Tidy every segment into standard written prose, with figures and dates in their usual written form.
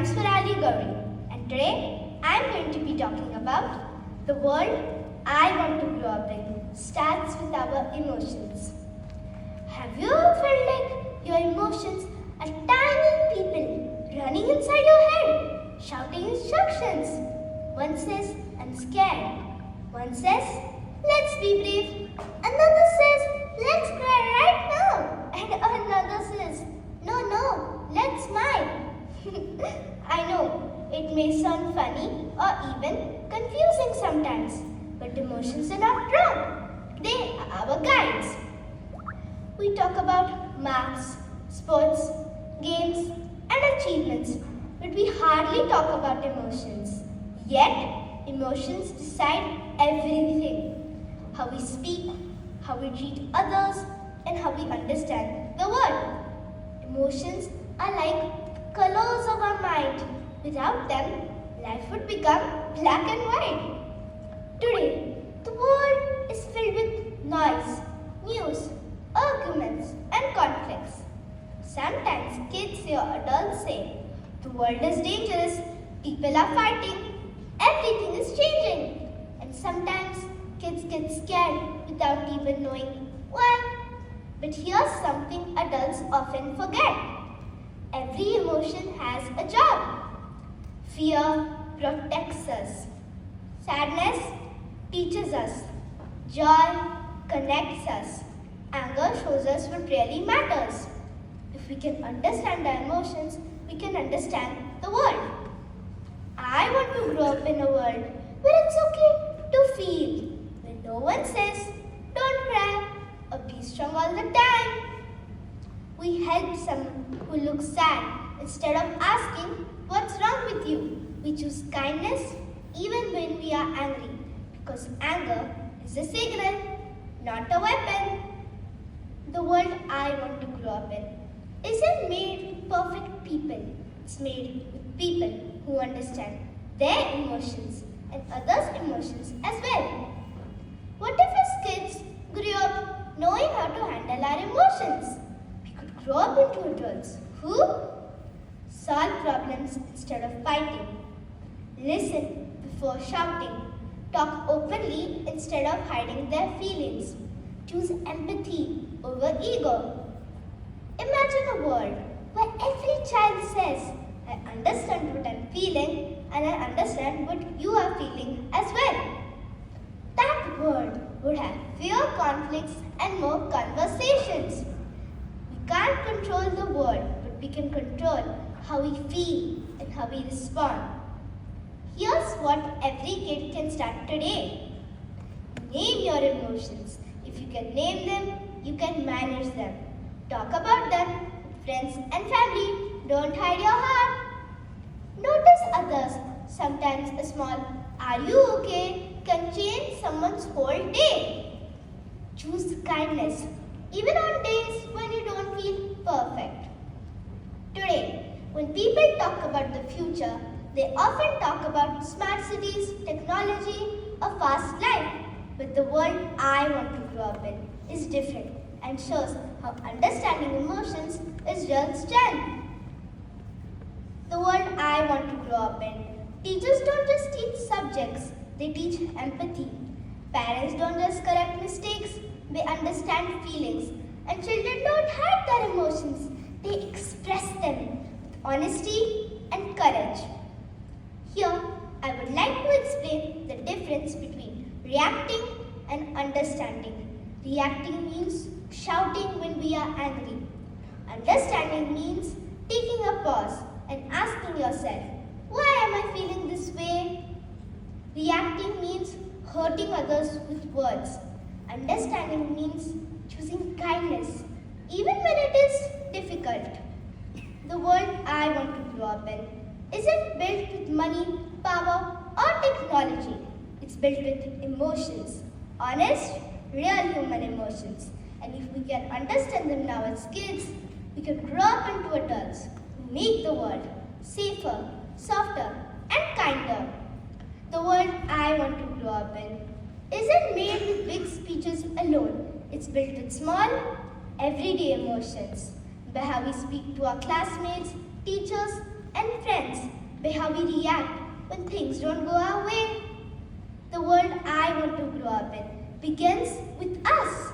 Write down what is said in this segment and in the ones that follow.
Swarali Gawali, and today I am going to be talking about the world I want to grow up in starts with our emotions. Have you ever felt like your emotions are tiny people running inside your head, shouting instructions? One says, I'm scared. One says, let's be brave. Another says, let's cry right now. And another says, no, let's smile. I know, it may sound funny or even confusing sometimes, but emotions are not wrong. They are our guides. We talk about marks, sports, games, and achievements, but we hardly talk about emotions. Yet, emotions decide everything. How we speak, how we treat others, and how we understand the world. Emotions are like colors of our mind. Without them, life would become black and white. Today, the world is filled with noise, news, arguments, and conflicts. Sometimes kids hear adults say, the world is dangerous, people are fighting, everything is changing. And sometimes kids get scared without even knowing why. But here's something adults often forget. Every emotion has a job. Fear protects us. Sadness teaches us. Joy connects us. Anger shows us what really matters. If we can understand our emotions, we can understand the world. I want to grow up in a world where it's okay to feel, where no one says, don't cry, or be strong all the time. We help someone who looks sad instead of asking, what's wrong with you? We choose kindness even when we are angry, because anger is a signal, not a weapon. The world I want to grow up in isn't made with perfect people. It's made with people who understand their emotions and others' emotions as well. What if as kids grew up knowing how to handle our emotions? We could grow up into adults who solve problems instead of fighting, listen before shouting, talk openly instead of hiding their feelings, choose empathy over ego. Imagine a world where every child says, I understand what I'm feeling and I understand what you are feeling as well. That world would have fewer conflicts and more conversations. We can't control the world, but we can control how we feel and how we respond. Here's what every kid can start today. Name your emotions. If you can name them, you can manage them. Talk about them with friends and family. Don't hide your heart. Notice others. Sometimes a small, are you okay, can change someone's whole day. Choose kindness, even on days when you don't feel perfect. Today, when people talk about the future, they often talk about smart cities, technology, a fast life. But the world I want to grow up in is different and shows how understanding emotions is real strength. The world I want to grow up in. Teachers don't just teach subjects, they teach empathy. Parents don't just correct mistakes, they understand feelings. And children don't hide their emotions, they express them with honesty and courage. Here, I would like to explain the difference between reacting and understanding. Reacting means shouting when we are angry. Understanding means taking a pause and asking yourself, why am I feeling this way? Reacting means hurting others with words. Understanding means choosing kindness, even when it is difficult. The world I want to grow up in isn't built with money, power, or technology. It's built with emotions, honest, real human emotions. And if we can understand them now as kids, we can grow up into adults who make the world safer, softer, and kinder. The world I want to grow up in isn't made with big speeches alone. It's built with small, everyday emotions. By how we speak to our classmates, teachers, and friends by how we react when things don't go our way. The world I want to grow up in begins with us.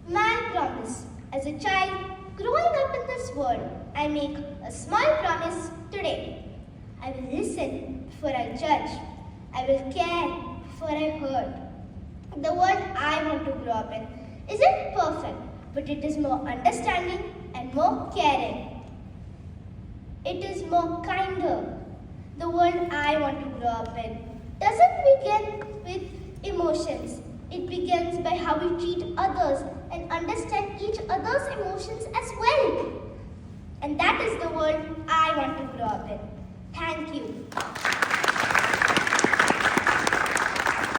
My promise as a child growing up in this world, I make a small promise today. I will listen before I judge. I will care before I hurt. The world I want to grow up in isn't perfect, but it is more understanding and more caring. It is more kinder. The world I want to grow up in doesn't begin with emotions. It begins by how we treat others and understand each other's emotions as well. And that is the world I want to grow up in. Thank you.